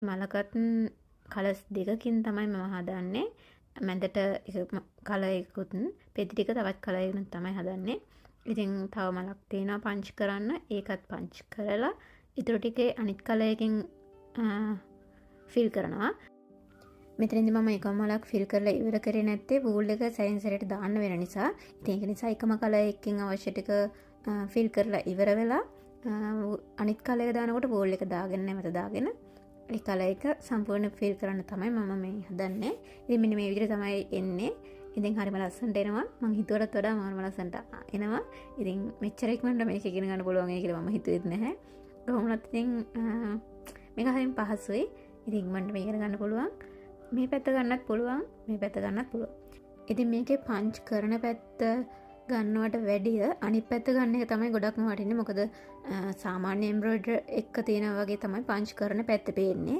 මලකත් කලස් දෙකකින් තමයි මම හදන්නේ. මැදට කලයකුත් පෙති ටික තවත් කලයකුත් තමයි හදන්නේ. ඉතින් තව මලක් තියෙනවා පංච් කරන්න. ඒකත් පංච් කරලා ඉතුරු ටිකේ අනිත් කලයකින් ෆිල් කරනවා. මෙතනදි මම එකම මලක් ෆිල් කරලා ඉවර කරේ නැත්තේ වූල් එක සැරින් සැරේට දාන්න වෙන නිසා. ඉතින් ඒක නිසා එකම කලයකින් අවශ්‍ය ටික ෆිල් කරලා ඉවර වෙලා අනිත් කලය දානකොට වූල් එක දාගෙන නැවත දාගෙන ඒ කලර් එක සම්පූර්ණ ෆිල් කරන්න තමයි මම මේ හදන්නේ. ඉතින් මෙන්න මේ විදිහට තමයි එන්නේ. ඉතින් හරිම ලස්සනට එනවා. මං හිතුවටත් වඩා මාරම ලස්සනට එනවා. ඉතින් මෙච්චර ඉක්මනට මේක ඉගෙන ගන්න පුළුවන් වෙයි කියලා මම හිතුවෙත් නැහැ. කොහොමවත් ඉතින් මේක හරිම පහසුයි. ඉතින් ඉක්මනට මේක ඉගෙන ගන්න පුළුවන්. මේ පැත්ත ගන්නත් පුළුවන්, මේ පැත්ත ගන්නත් පුළුවන්. ඉතින් මේකේ පංච් කරන පැත්ත ගන්නවට වැඩිය අනිත් පැත්ත ගන්න එක තමයි ගොඩක්ම වටින්නේ. මොකද සාමාන්‍ය එම්බ්‍රොයිඩර් එක තියෙනා වගේ තමයි පංච් කරන පැත්ත පේන්නේ.